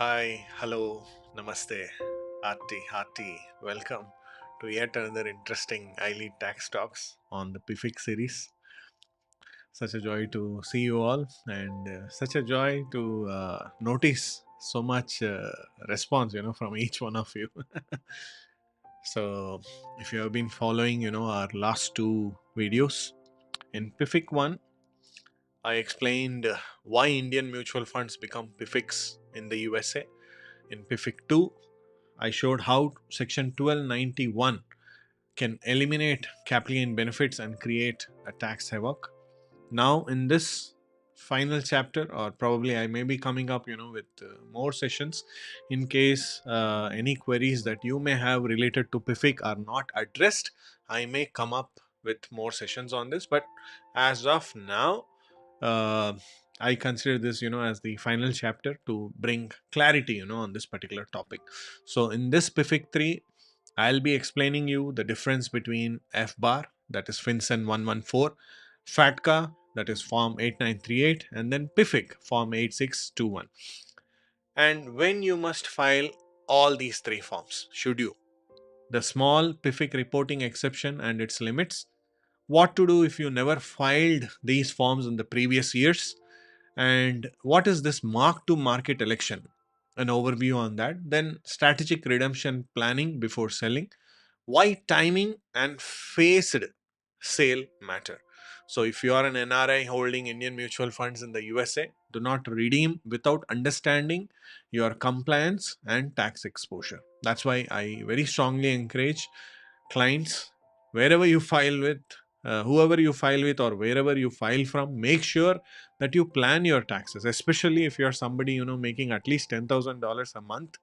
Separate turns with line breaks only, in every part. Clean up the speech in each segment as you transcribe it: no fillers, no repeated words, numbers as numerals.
Hi, hello, namaste, hearty, welcome to yet another interesting iLead tax talks on the PFIC series. Such a joy to see you all, and such a joy to notice so much response, from each one of you. So, if you have been following, our last two videos in PFIC 1, I explained why Indian mutual funds become PFICs in the USA. In PFIC 2, I showed how Section 1291 can eliminate capital gain benefits and create a tax havoc. Now, in this final chapter, or probably I may be coming up, with more sessions in case any queries that you may have related to PFIC are not addressed. I may come up with more sessions on this, but as of now, uh, I consider this, as the final chapter to bring clarity, on this particular topic. So, in this PFIC 3, I'll be explaining you the difference between FBAR, that is FinCEN 114, FATCA, that is Form 8938, and then PFIC, Form 8621. And when you must file all these three forms, should you? The small PFIC reporting exception and its limits, what to do if you never filed these forms in the previous years, and what is this mark to market election, an overview on that, then strategic redemption planning before selling, why timing and phased sale matter. So if you are an NRI holding Indian mutual funds in the USA, do not redeem without understanding your compliance and tax exposure. That's why I very strongly encourage clients, wherever you file with, whoever you file with, or wherever you file from, make sure that you plan your taxes, especially if you're somebody making at least $10,000 a month.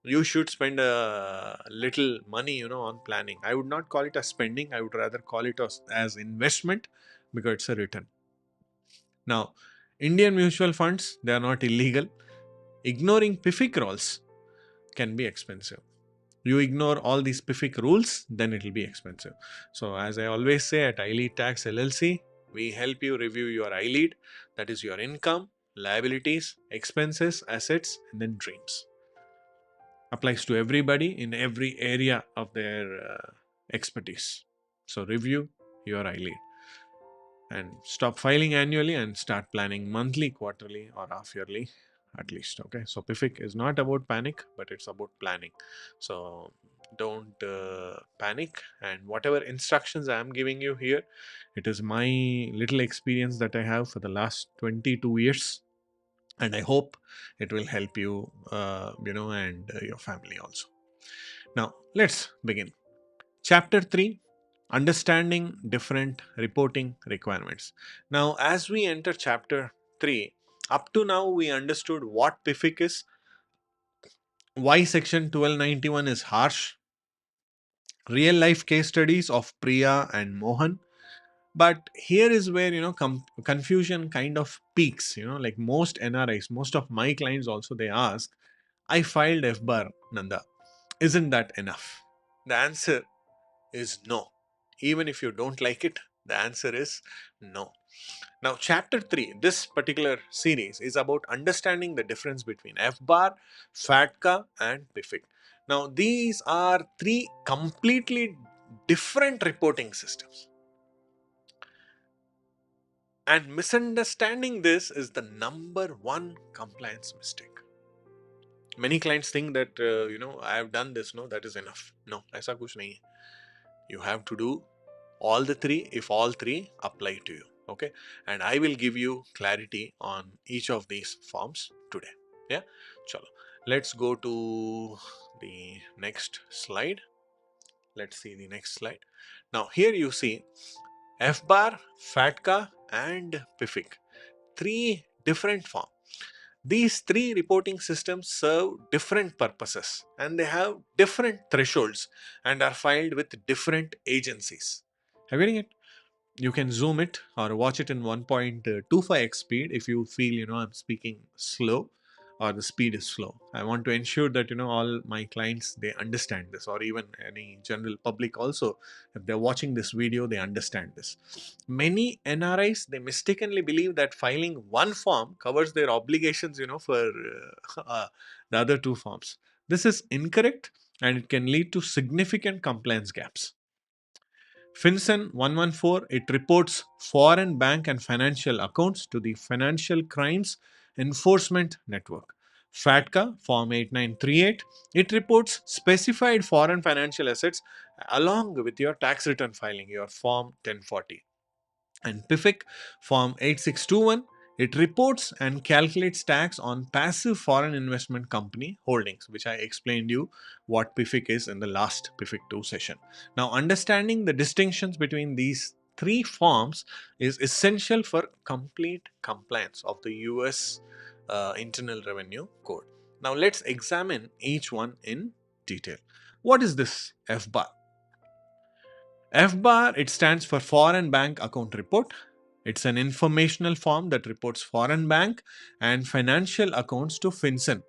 You should spend a little money on planning. I would not call it a spending, I would rather call it as investment, because it's a return. Now, Indian mutual funds, they are not illegal. Ignoring PFIC rules can be expensive. You ignore all these PFIC rules, then it will be expensive. So, as I always say, at iLead Tax LLC, we help you review your iLead, that is your income, liabilities, expenses, assets, and then dreams. Applies to everybody in every area of their expertise. So, review your iLead and stop filing annually and start planning monthly, quarterly, or half yearly at least. Okay, so PFIC is not about panic, but it's about planning. So don't panic, and whatever instructions I am giving you here, it is my little experience that I have for the last 22 years, and I hope it will help you, and your family also. Now let's begin. Chapter 3, Understanding Different Reporting Requirements. Now, as we enter Chapter 3, up to now we understood what PFIC is, why Section 1291 is harsh, real life case studies of Priya and Mohan. But here is where, confusion kind of peaks, like most NRIs, most of my clients also, they ask, I filed FBAR, Nanda. Isn't that enough? The answer is no. Even if you don't like it, the answer is no. Now, chapter 3, this particular series is about understanding the difference between FBAR, FATCA, and PFIC. Now, these are three completely different reporting systems. And misunderstanding this is the number one compliance mistake. Many clients think that, I have done this, no, that is enough. No, aisa kuch nahi hai. You have to do all the three if all three apply to you. Okay, and I will give you clarity on each of these forms today. Yeah, chalo. Let's go to the next slide. Let's see the next slide. Now here you see FBAR, FATCA and PFIC. Three different forms. These three reporting systems serve different purposes and they have different thresholds and are filed with different agencies. Have you getting it? You can zoom it or watch it in 1.25x speed if you feel I'm speaking slow or the speed is slow. I want to ensure that all my clients, they understand this, or even any general public also, if they're watching this video, they understand this. Many NRIs, they mistakenly believe that filing one form covers their obligations for the other two forms. This is incorrect and it can lead to significant compliance gaps. FinCEN 114, it reports foreign bank and financial accounts to the Financial Crimes Enforcement Network. FATCA Form 8938, it reports specified foreign financial assets along with your tax return filing, your Form 1040. And PFIC Form 8621, it reports and calculates tax on passive foreign investment company holdings, which I explained you what PFIC is in the last PFIC 2 session. Now, understanding the distinctions between these three forms is essential for complete compliance of the US Internal Revenue Code. Now, let's examine each one in detail. What is this FBAR? FBAR, it stands for Foreign Bank Account Report. It's an informational form that reports foreign bank and financial accounts to FinCEN,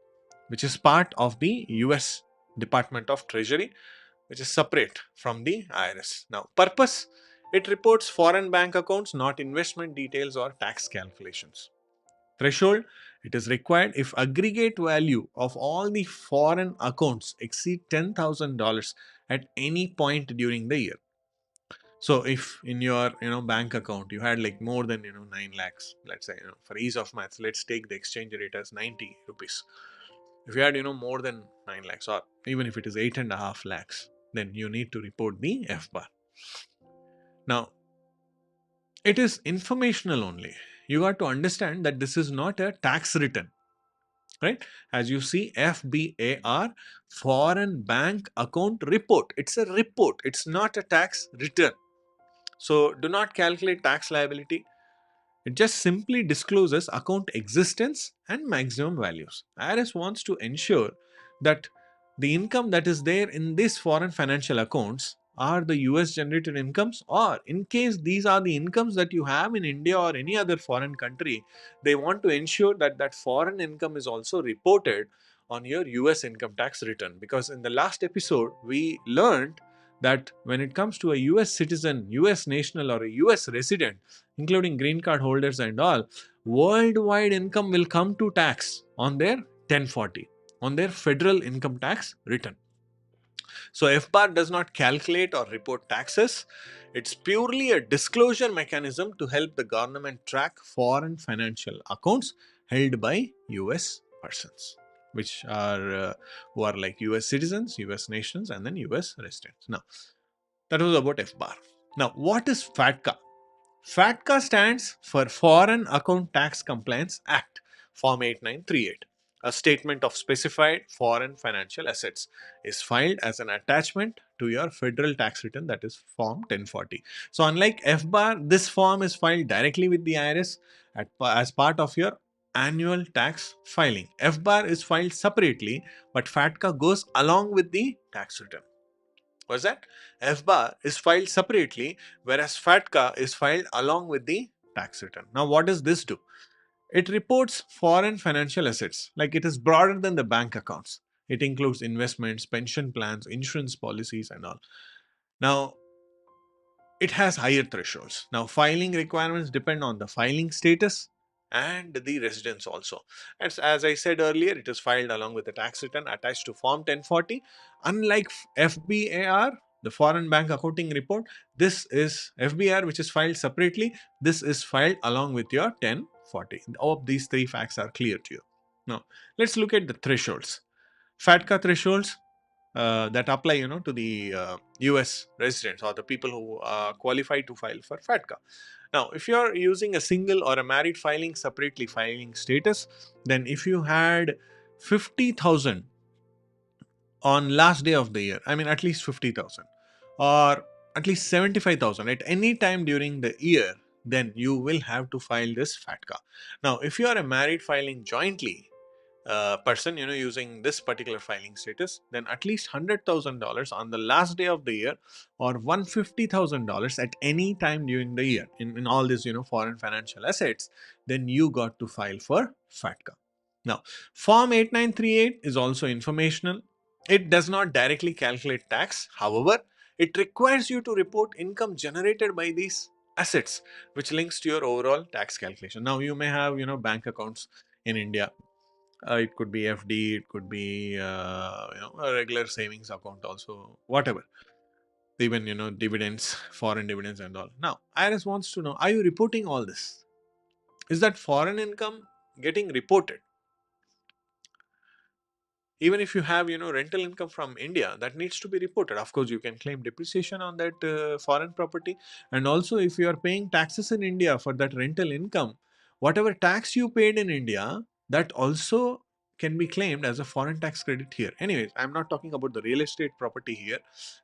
which is part of the US Department of Treasury, which is separate from the IRS. Now, purpose, it reports foreign bank accounts, not investment details or tax calculations. Threshold, it is required if aggregate value of all the foreign accounts exceed $10,000 at any point during the year. So if in your bank account you had like more than 9 lakhs, let's say, for ease of maths, let's take the exchange rate as 90 rupees. If you had more than 9 lakhs, or even if it is 8.5 lakhs, then you need to report the FBAR. Now, it is informational only. You got to understand that this is not a tax return, right? As you see, FBAR, Foreign Bank Account Report. It's a report. It's not a tax return. So do not calculate tax liability. It just simply discloses account existence and maximum values. IRS wants to ensure that the income that is there in these foreign financial accounts are the US generated incomes, or in case these are the incomes that you have in India or any other foreign country, they want to ensure that that foreign income is also reported on your US income tax return. Because in the last episode, we learned that when it comes to a US citizen, US national or a US resident, including green card holders and all, worldwide income will come to tax on their 1040, on their federal income tax return. So FBAR does not calculate or report taxes. It's purely a disclosure mechanism to help the government track foreign financial accounts held by US persons, which are who are like US citizens, US nations, and then US residents. Now, that was about FBAR. Now, what is FATCA? FATCA stands for Foreign Account Tax Compliance Act, Form 8938. A statement of specified foreign financial assets is filed as an attachment to your federal tax return, that is Form 1040. So, unlike FBAR, this form is filed directly with the IRS as part of your annual tax filing. FBAR is filed separately, but FATCA goes along with the tax return. Was that? FBAR is filed separately, whereas FATCA is filed along with the tax return. Now, what does this do? It reports foreign financial assets, like it is broader than the bank accounts. It includes investments, pension plans, insurance policies, and all. Now, it has higher thresholds. Now, filing requirements depend on the filing status and the residence also. As I said earlier, it is filed along with the tax return attached to Form 1040. Unlike FBAR, the Foreign Bank Accounting Report, this is FBAR, which is filed separately. This is filed along with your 1040. All of these three facts are clear to you. Now, let's look at the thresholds. FATCA thresholds that apply to the US residents or the people who qualify to file for FATCA. Now, if you are using a single or a married filing separately filing status, then if you had 50,000 on last day of the year, I mean at least 50,000 or at least 75,000 at any time during the year, then you will have to file this FATCA. Now, if you are a married filing jointly person, using this particular filing status, then at least $100,000 on the last day of the year or $150,000 at any time during the year in all these, foreign financial assets, then you got to file for FATCA. Now, Form 8938 is also informational. It does not directly calculate tax. However, it requires you to report income generated by these assets, which links to your overall tax calculation. Now, you may have, bank accounts in India. It could be FD, it could be a regular savings account also, whatever. Even dividends, foreign dividends and all. Now, IRS wants to know: are you reporting all this? Is that foreign income getting reported? Even if you have rental income from India, that needs to be reported. Of course, you can claim depreciation on that foreign property, and also if you are paying taxes in India for that rental income, whatever tax you paid in India, that also can be claimed as a foreign tax credit here. Anyways, I'm not talking about the real estate property here.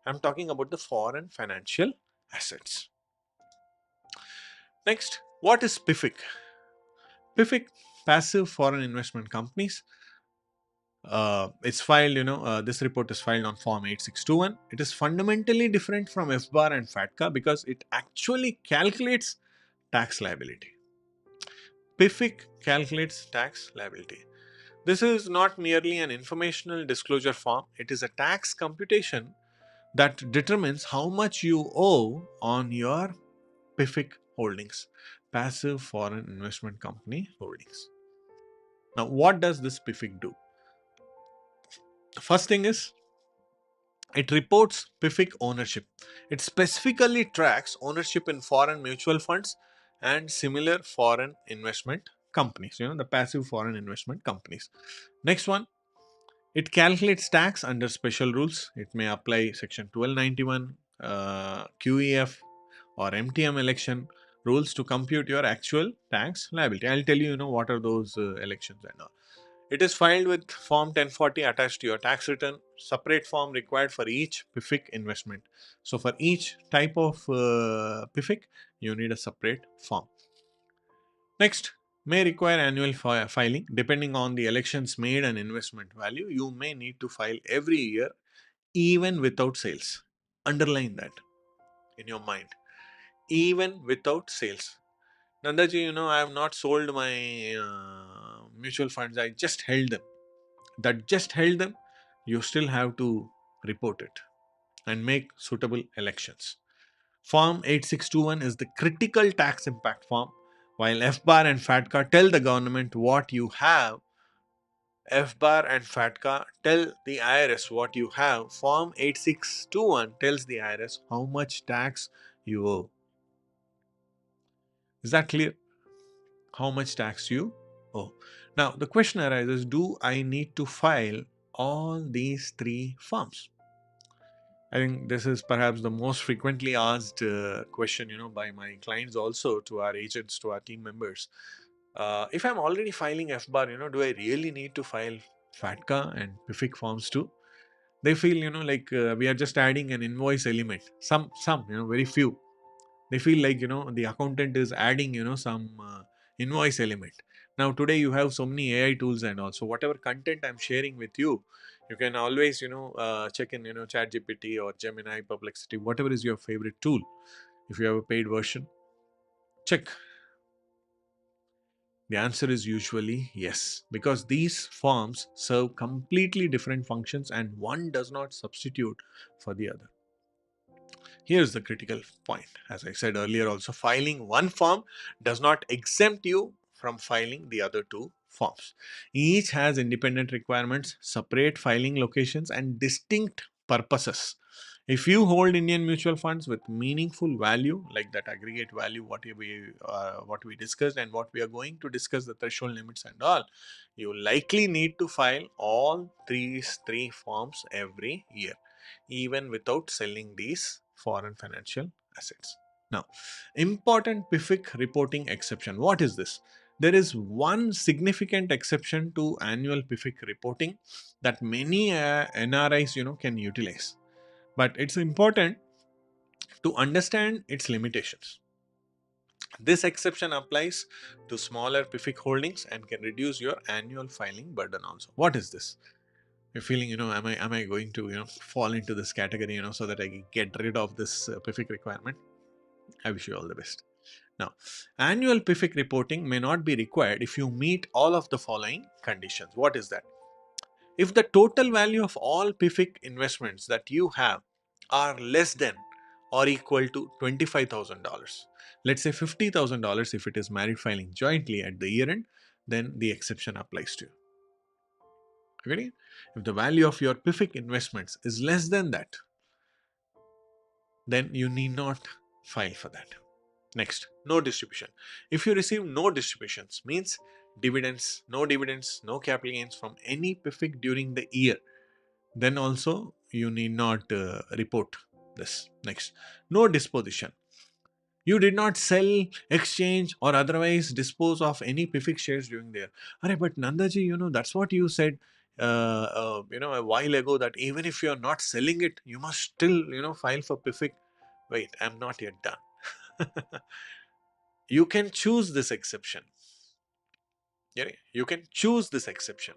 I'm talking about the foreign financial assets. Next, what is PFIC? PFIC, passive foreign investment companies. It's filed, this report is filed on Form 8621. It is fundamentally different from FBAR and FATCA because it actually calculates tax liability. PFIC calculates tax liability. This is not merely an informational disclosure form, it is a tax computation that determines how much you owe on your PFIC holdings, passive foreign investment company holdings. Now, what does this PFIC do? The first thing is, it reports PFIC ownership. It specifically tracks ownership in foreign mutual funds and similar foreign investment companies, the passive foreign investment companies. Next one, it calculates tax under special rules. It may apply Section 1291, QEF, or MTM election rules to compute your actual tax liability. I'll tell you, what are those elections and all. It is filed with Form 1040 attached to your tax return. Separate form required for each PFIC investment. So for each type of PFIC, you need a separate form. Next, may require annual filing. Depending on the elections made and investment value, you may need to file every year, even without sales. Underline that in your mind. Even without sales. Nandaji, I have not sold my mutual funds. I just held them. That just held them, you still have to report it and make suitable elections. Form 8621 is the critical tax impact form. While FBAR and FATCA tell the government what you have, FBAR and FATCA tell the IRS what you have. Form 8621 tells the IRS how much tax you owe. Is that clear? How much tax you owe. Now, the question arises, do I need to file all these three forms? I think this is perhaps the most frequently asked question, by my clients also, to our agents, to our team members. If I'm already filing FBAR, do I really need to file FATCA and PFIC forms too? They feel, like we are just adding an invoice element. Some, very few. They feel like, the accountant is adding, some invoice element. Now, today you have so many AI tools, and also whatever content I'm sharing with you, you can always, check in, ChatGPT or Gemini, Perplexity, whatever is your favorite tool. If you have a paid version, check. The answer is usually yes, because these forms serve completely different functions and one does not substitute for the other. Here's the critical point. As I said earlier, also, filing one form does not exempt you from filing the other two forms. Each has independent requirements, separate filing locations, and distinct purposes. If you hold Indian mutual funds with meaningful value, like that aggregate value, what we discussed and what we are going to discuss, the threshold limits and all, you likely need to file all these three forms every year, even without selling these foreign financial assets. Now, important PFIC reporting exception. What is this? There is one significant exception to annual PFIC reporting that many NRIs, can utilize. But it's important to understand its limitations. This exception applies to smaller PFIC holdings and can reduce your annual filing burden also. What is this? You're feeling, am I going to, fall into this category, so that I can get rid of this PFIC requirement? I wish you all the best. Now, annual PFIC reporting may not be required if you meet all of the following conditions. What is that? If the total value of all PFIC investments that you have are less than or equal to $25,000, let's say $50,000 if it is married filing jointly at the year end, then the exception applies to you. Okay? If the value of your PFIC investments is less than that, then you need not file for that. Next, no distribution. If you receive no distributions, means dividends, no capital gains from any PFIC during the year, then also you need not report this. Next, no disposition. You did not sell, exchange, or otherwise dispose of any PFIC shares during the year. Arey, but Nandaji, that's what you said, a while ago, that even if you are not selling it, you must still, file for PFIC. Wait, I'm not yet done. You can choose this exception. You can choose this exception.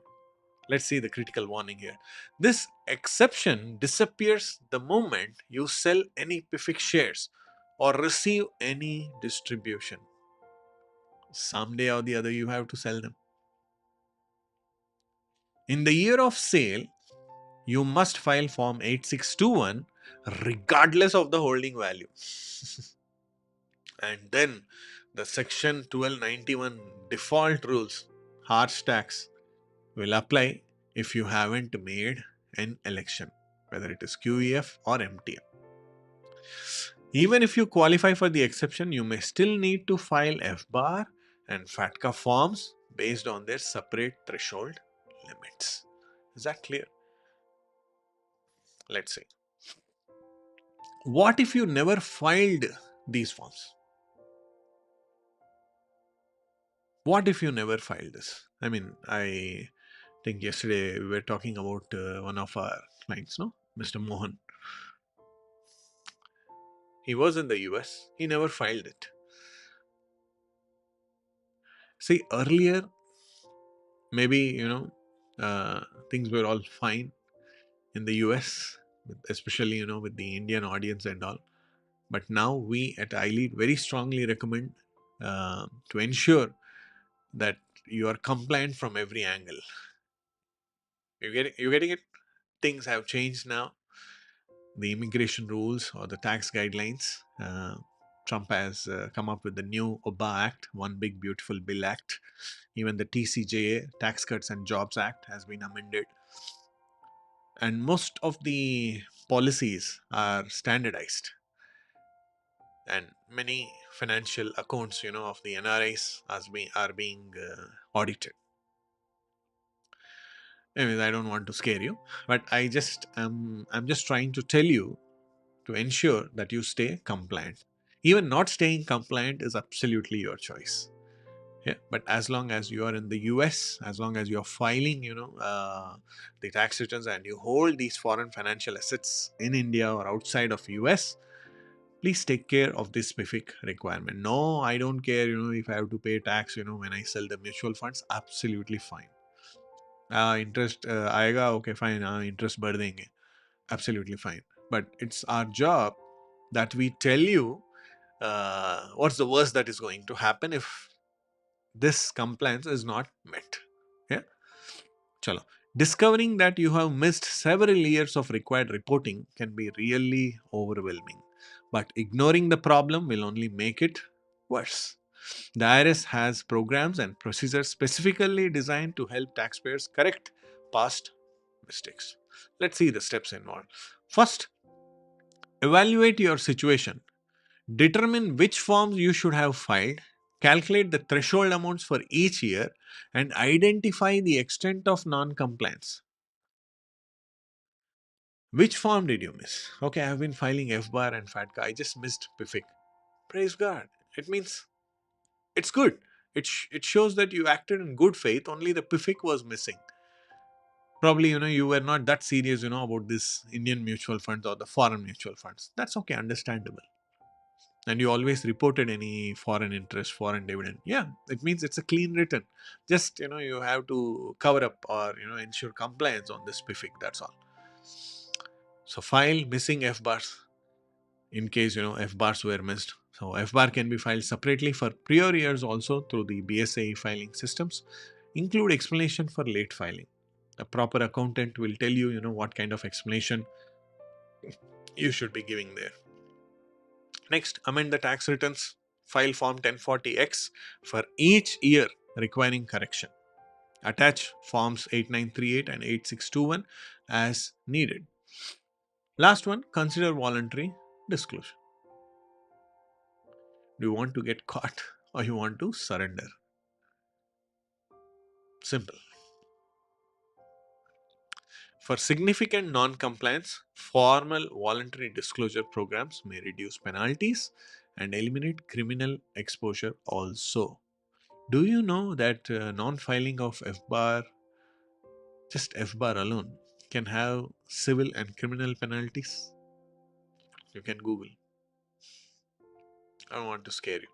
Let's see the critical warning here. This exception disappears the moment you sell any PFIC shares or receive any distribution. Someday or the other, you have to sell them. In the year of sale, you must file Form 8621 regardless of the holding value. And then the Section 1291 default rules, harsh tax, will apply if you haven't made an election, whether it is QEF or MTM. Even if you qualify for the exception, you may still need to file FBAR and FATCA forms based on their separate threshold limits. Is that clear? Let's see. What if you never filed these forms? What if you never filed this? I mean, I think yesterday we were talking about one of our clients, no? Mr. Mohan. He was in the US. He never filed it. See, earlier, maybe, things were all fine in the US, especially, with the Indian audience and all. But now we at iLead very strongly recommend to ensure that you are compliant from every angle. You getting it? Things have changed now. The immigration rules or the tax guidelines. Trump has come up with the new OBA Act, One Big Beautiful Bill Act. Even the TCJA, Tax Cuts and Jobs Act, has been amended. And most of the policies are standardized. And many financial accounts, of the NRIs are being audited. Anyways, I don't want to scare you, but I'm just trying to tell you to ensure that you stay compliant. Even not staying compliant is absolutely your choice. Yeah, but as long as you are in the US, as long as you're filing, the tax returns and you hold these foreign financial assets in India or outside of US, please take care of this specific requirement. No, I don't care, if I have to pay tax, when I sell the mutual funds, absolutely fine. Interest आएगा, okay, fine. Interest बढ़ देंगे, absolutely fine. But it's our job that we tell you what's the worst that is going to happen if this compliance is not met. Yeah. Chalo. Discovering that you have missed several years of required reporting can be really overwhelming, but ignoring the problem will only make it worse. The IRS has programs and procedures specifically designed to help taxpayers correct past mistakes. Let's see the steps involved. First, evaluate your situation. Determine which forms you should have filed, calculate the threshold amounts for each year, and identify the extent of non-compliance. Which form did you miss? Okay, I have been filing FBAR and FATCA. I just missed PFIC. Praise God. It means it's good. It shows that you acted in good faith, only the PFIC was missing. Probably, you were not that serious, about this Indian mutual funds or the foreign mutual funds. That's okay, understandable. And you always reported any foreign interest, foreign dividend. Yeah, it means it's a clean return. Just, you have to cover up or, ensure compliance on this PFIC, that's all. So file missing FBARs in case, FBARs were missed. So FBAR can be filed separately for prior years also through the BSA filing systems. Include explanation for late filing. A proper accountant will tell you, what kind of explanation you should be giving there. Next, amend the tax returns. File Form 1040X for each year requiring correction. Attach Forms 8938 and 8621 as needed. Last one, consider voluntary disclosure. Do you want to get caught or you want to surrender? Simple. For significant non-compliance, formal voluntary disclosure programs may reduce penalties and eliminate criminal exposure also. Do you know that non-filing of FBAR, just FBAR alone, can have civil and criminal penalties? You can Google. I don't want to scare you.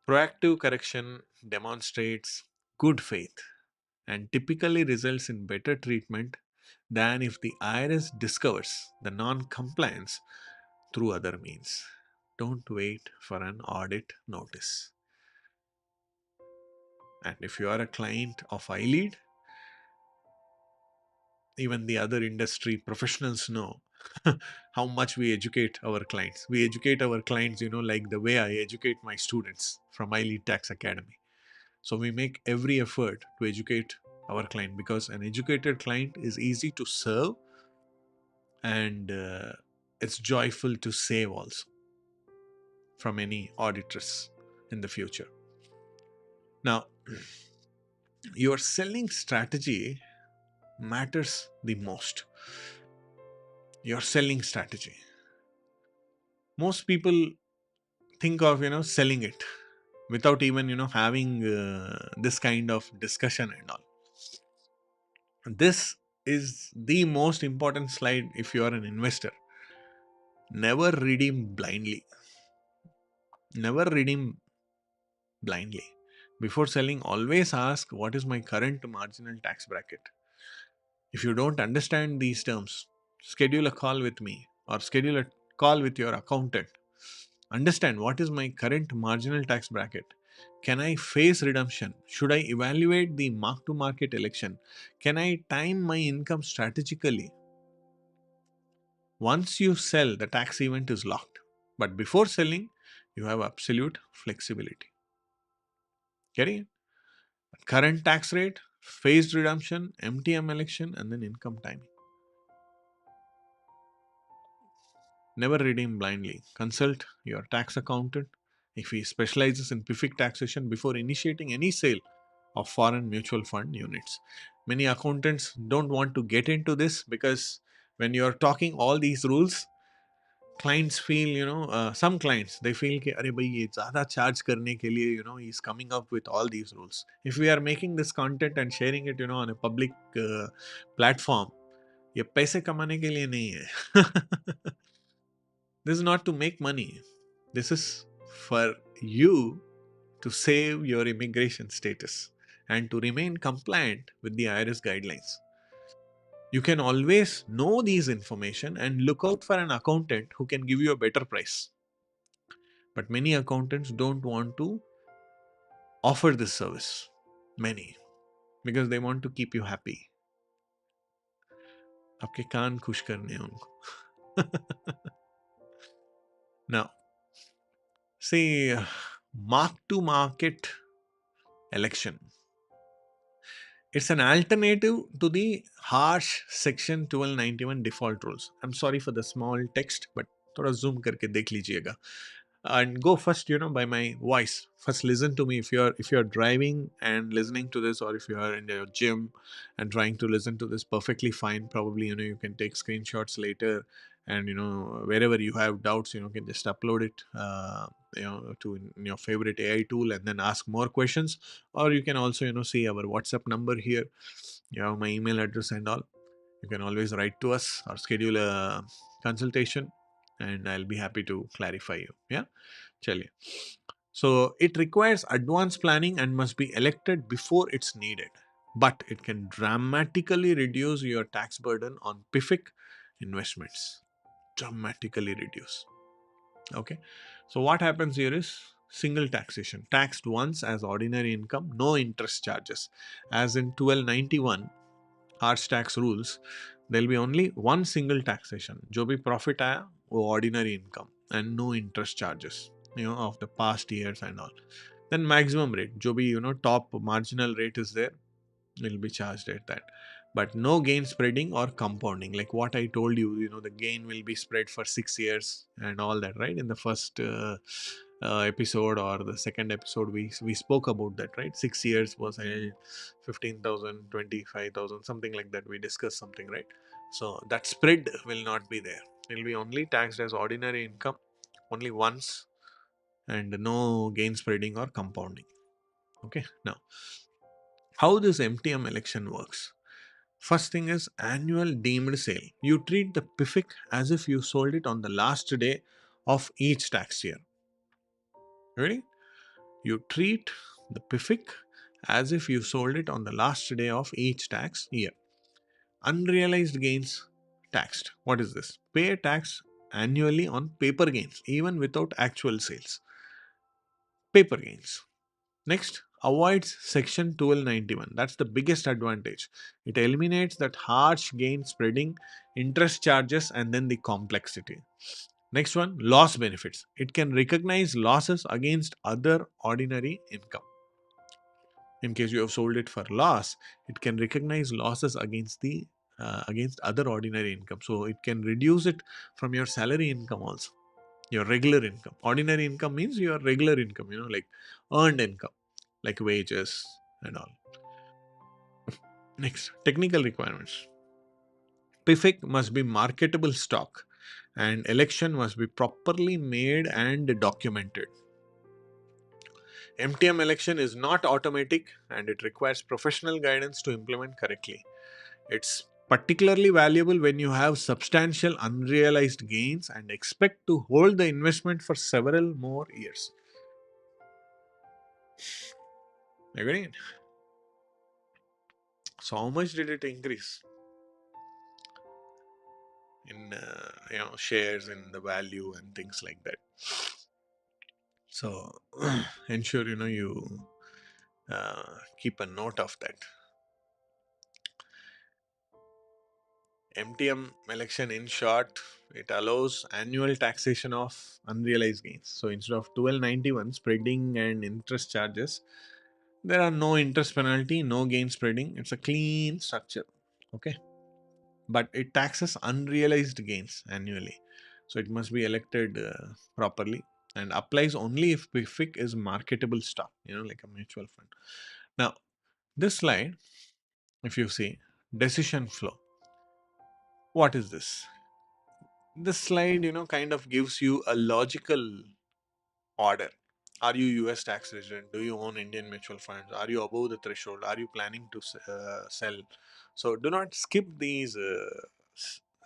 Proactive correction demonstrates good faith and typically results in better treatment than if the IRS discovers the non-compliance through other means. Don't wait for an audit notice. And if you are a client of iLead, even the other industry professionals know how much we educate our clients. We educate our clients, like the way I educate my students from iLead Tax Academy. So we make every effort to educate our client because an educated client is easy to serve and it's joyful to save also from any auditors in the future. Now, your selling strategy matters the most. Your selling strategy. Most people think of, selling it without even, having this kind of discussion and all. This is the most important slide if you are an investor. Never redeem blindly. Never redeem blindly. Before selling, always ask what is my current marginal tax bracket. If you don't understand these terms, schedule a call with me or schedule a call with your accountant. Understand what is my current marginal tax bracket. Can I face redemption? Should I evaluate the mark to market election? Can I time my income strategically? Once you sell, the tax event is locked. But before selling, you have absolute flexibility. Getting it? Current tax rate, phased redemption, MTM election, and then income timing. Never redeem blindly. Consult your tax accountant if he specializes in PFIC taxation before initiating any sale of foreign mutual fund units. Many accountants don't want to get into this because when you're talking all these rules, clients feel, some clients, they feel कि अरे भाई ये ज़्यादा charge करने के लिए, he's coming up with all these rules. If we are making this content and sharing it, on a public platform, ये पैसे कमाने के लिए नहीं है. This is not to make money. This is for you to save your immigration status and to remain compliant with the IRS guidelines. You can always know these information and look out for an accountant who can give you a better price. But many accountants don't want to offer this service. Many. Because they want to keep you happy. आपके कान खुश करने हैं उनको. Now, see, mark to market election. It's an alternative to the harsh section 1291 default rules. I'm sorry for the small text, but थोड़ा zoom करके देख लीजिएगा. and go first, by my voice. First listen to me. If you're driving and listening to this, or if you are in your gym and trying to listen to this, perfectly fine. Probably, you can take screenshots later, and wherever you have doubts, you can just upload it, to in your favorite AI tool, and then ask more questions. Or you can also, see our WhatsApp number here. You have my email address and all. You can always write to us or schedule a consultation, and I'll be happy to clarify you. Yeah. Chaliye. So it requires advanced planning and must be elected before it's needed. But it can dramatically reduce your tax burden on PFIC investments. Dramatically reduce. Okay. So what happens here is single taxation. Taxed once as ordinary income, no interest charges. As in 1291, harsh tax rules, there'll be only one single taxation. जो भी profit आया वो ordinary income and no interest charges, of the past years and all. Then maximum rate, जो भी top marginal rate is there, will be charged at that. But no gain spreading or compounding. Like what I told you, the gain will be spread for 6 years and all that, right? In the first episode or the second episode, we spoke about that, right? 6 years was 15,000, 25,000, something like that. We discussed something, right? So that spread will not be there. It will be only taxed as ordinary income only once, and no gain spreading or compounding. Okay, now how this MTM election works. First thing is annual deemed sale. You treat the PFIC as if you sold it on the last day of each tax year. Ready? You treat the PFIC as if you sold it on the last day of each tax year. Unrealized gains taxed. What is this? Pay a tax annually on paper gains, even without actual sales. Paper gains. Next, avoids section 1291. That's the biggest advantage. It eliminates that harsh gain spreading, interest charges, and then the complexity. Next one, loss benefits. It can recognize losses against other ordinary income. In case you have sold it for loss, it can recognize losses against the against other ordinary income. So it can reduce it from your salary income also, your regular income. Ordinary income means your regular income, like earned income, like wages and all. Next, technical requirements. PFIC must be marketable stock, and election must be properly made and documented. MTM election is not automatic, and it requires professional guidance to implement correctly. It's particularly valuable when you have substantial unrealized gains and expect to hold the investment for several more years. Agreed? So how much did it increase in shares, in the value and things like that? So ensure you keep a note of that. MTM election, in short, it allows annual taxation of unrealized gains. So instead of 1291 spreading and interest charges, there are no interest penalty, no gain spreading. It's a clean structure. Okay. But it taxes unrealized gains annually. So it must be elected properly, and applies only if PFIC is marketable stock, like a mutual fund. Now, this slide, if you see, decision flow. What is this? This slide, kind of gives you a logical order. Are you US tax resident? Do you own Indian mutual funds? Are you above the threshold? Are you planning to sell? So do not skip these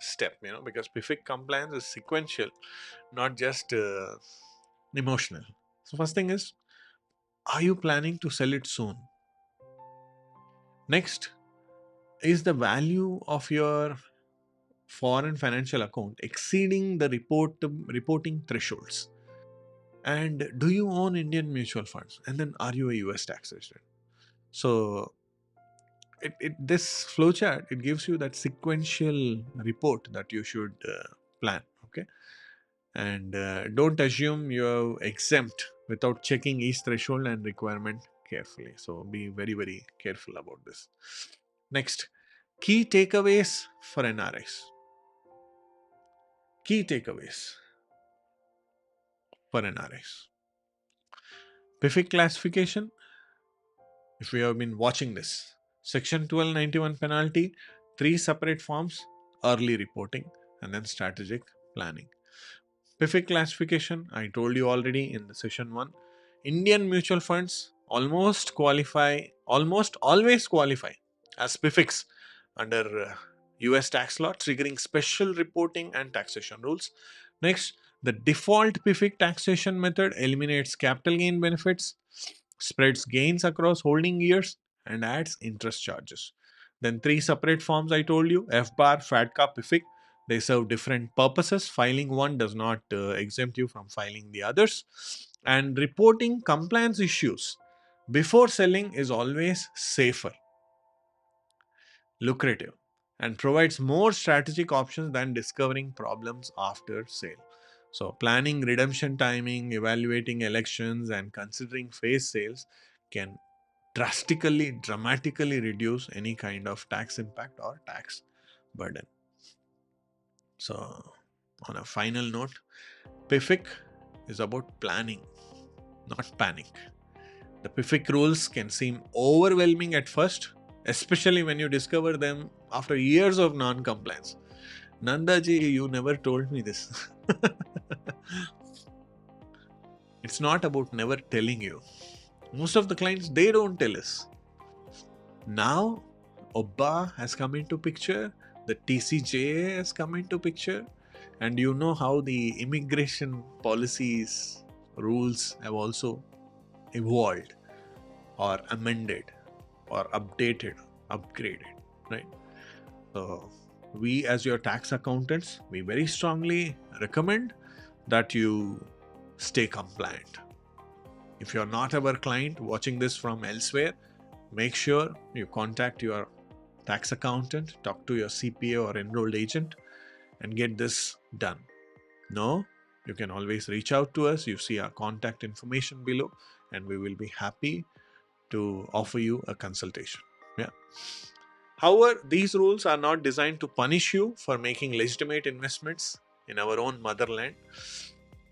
step, because PFIC compliance is sequential, not just emotional. So first thing is, are you planning to sell it soon? Next, is the value of your foreign financial account exceeding the reporting thresholds? And do you own Indian mutual funds? And then are you a US tax resident? So this flowchart, it gives you that sequential report that you should plan. Okay. And don't assume you're exempt without checking each threshold and requirement carefully. So be very, very careful about this. Next, key takeaways for NRIs. Key takeaways. per NRIs. PFIC classification, if you have been watching this, Section 1291 penalty, 3 separate forms, early reporting, and then strategic planning. PFIC classification, I told you already in the session 1. Indian mutual funds almost always qualify as PFICs under US tax law, triggering special reporting and taxation rules. Next, the default PFIC taxation method eliminates capital gain benefits, spreads gains across holding years, and adds interest charges. Then 3 separate forms I told you, FBAR, FATCA, PFIC. They serve different purposes. Filing one does not exempt you from filing the others. And reporting compliance issues before selling is always safer, lucrative, and provides more strategic options than discovering problems after sale. So, planning redemption timing, evaluating elections, and considering phase sales can dramatically reduce any kind of tax impact or tax burden. So, on a final note, PFIC is about planning, not panic. The PFIC rules can seem overwhelming at first, especially when you discover them after years of non-compliance. Nandaji, you never told me this. It's not about never telling you. Most of the clients, they don't tell us. Now, OBBA has come into picture, the TCJA has come into picture, and you know how the immigration policies, rules have also evolved or amended or updated, upgraded, right? So, we as your tax accountants, we very strongly recommend that you stay compliant. If you're not our client watching this from elsewhere, make sure you contact your tax accountant, talk to your CPA or enrolled agent, and get this done. No, you can always reach out to us. You see our contact information below, and we will be happy to offer you a consultation. Yeah. However, these rules are not designed to punish you for making legitimate investments in our own motherland.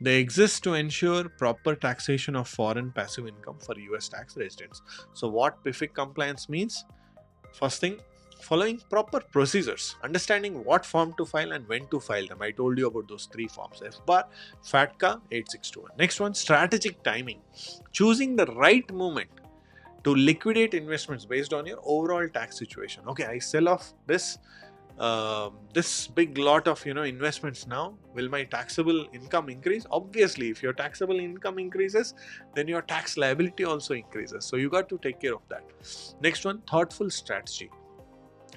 They exist to ensure proper taxation of foreign passive income for US tax residents. So what PFIC compliance means? First thing, following proper procedures, understanding what form to file and when to file them. I told you about those 3 forms, FBAR, FATCA, 8621. Next one, strategic timing, choosing the right moment to liquidate investments based on your overall tax situation. Okay, I sell off this big lot of investments now. Will my taxable income increase? Obviously, if your taxable income increases, then your tax liability also increases. So you got to take care of that. Next one, thoughtful strategy,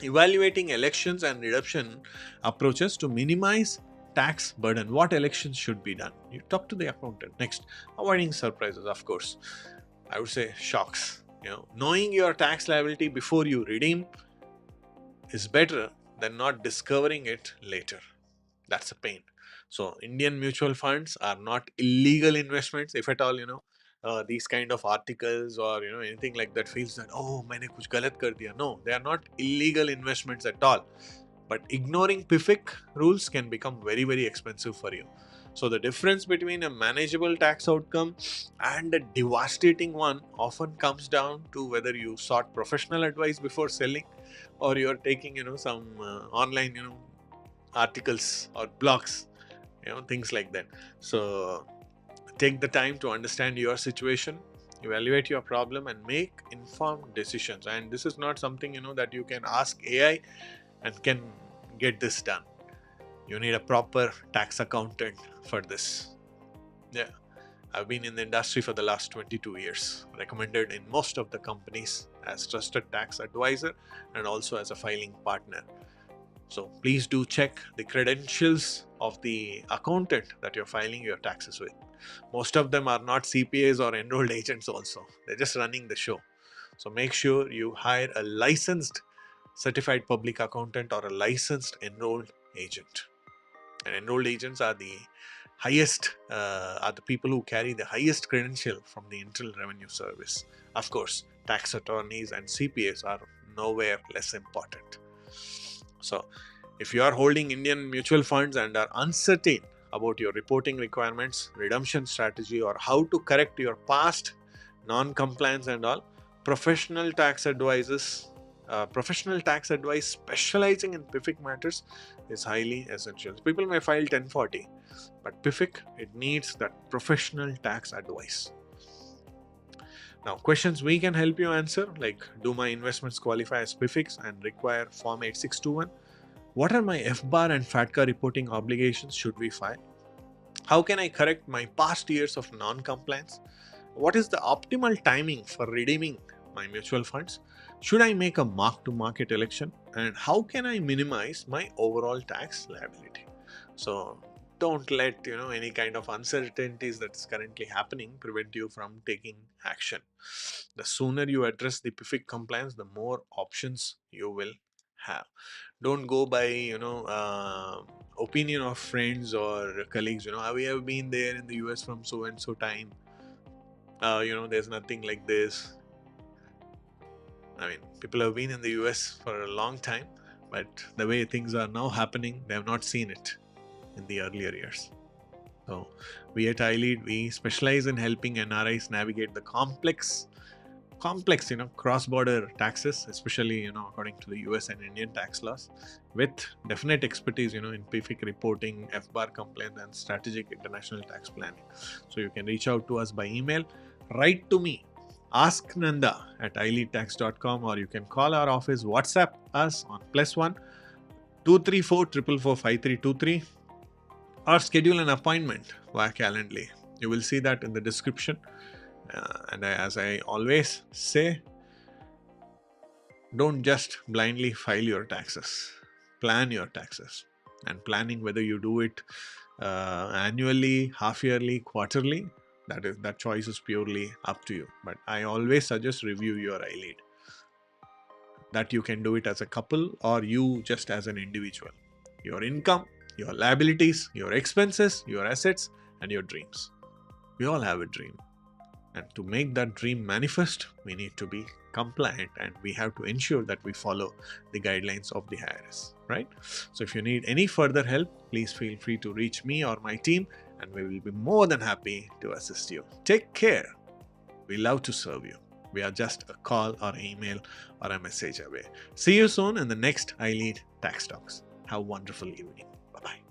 evaluating elections and reduction approaches to minimize tax burden. What elections should be done? You talk to the accountant. Next, avoiding surprises. Of course, I would say shocks. Knowing your tax liability before you redeem is better than not discovering it later. That's a pain. So Indian mutual funds are not illegal investments. If at all, these kind of articles or anything like that feels that, oh, maine kuch galat kar diya. No, they are not illegal investments at all. But ignoring PFIC rules can become very, very expensive for you. So the difference between a manageable tax outcome and a devastating one often comes down to whether you sought professional advice before selling, or you're taking some online articles or blogs, things like that. So take the time to understand your situation, evaluate your problem, and make informed decisions. And this is not something that you can ask AI and can get this done. You need a proper tax accountant for this. Yeah, I've been in the industry for the last 22 years, recommended in most of the companies as trusted tax advisor and also as a filing partner. So please do check the credentials of the accountant that you're filing your taxes with. Most of them are not CPAs or enrolled agents also. They're just running the show. So make sure you hire a licensed certified public accountant or a licensed enrolled agent. And enrolled agents are the highest, are the people who carry the highest credential from the Internal Revenue Service. Of course, tax attorneys and CPAs are nowhere less important. So, if you are holding Indian mutual funds and are uncertain about your reporting requirements, redemption strategy, or how to correct your past non-compliance and all, professional tax advice specializing in PFIC matters is highly essential. People may file 1040, but PFIC, it needs that professional tax advice. Now, questions we can help you answer, like, do my investments qualify as PFICs and require Form 8621? What are my FBAR and FATCA reporting obligations should we file? How can I correct my past years of non-compliance? What is the optimal timing for redeeming my mutual funds? Should I make a mark-to-market election? And how can I minimize my overall tax liability? So don't let any kind of uncertainties that's currently happening prevent you from taking action. The sooner you address the PFIC compliance, the more options you will have. Don't go by opinion of friends or colleagues. We have been there in the US from so and so time. There's nothing like this. I mean, people have been in the US for a long time, but the way things are now happening, they have not seen it in the earlier years. So we at iLead, we specialize in helping NRIs navigate the complex cross-border taxes, especially according to the US and Indian tax laws, with definite expertise in PFIC reporting, FBAR compliance, and strategic international tax planning. So you can reach out to us by email, write to me, asknanda@ileadtax.com, or you can call our office, WhatsApp us on +1 234 444 5323, or schedule an appointment via Calendly. You will see that in the description. And as I always say, don't just blindly file your taxes. Plan your taxes. And planning whether you do it annually, half-yearly, quarterly, that choice is purely up to you. But I always suggest review your iLead. That you can do it as a couple or you just as an individual. Your income, your liabilities, your expenses, your assets, and your dreams. We all have a dream. And to make that dream manifest, we need to be compliant, and we have to ensure that we follow the guidelines of the IRS, right? So if you need any further help, please feel free to reach me or my team, and we will be more than happy to assist you. Take care. We love to serve you. We are just a call or email or a message away. See you soon in the next iLead Tax Talks. Have a wonderful evening. Bye-bye.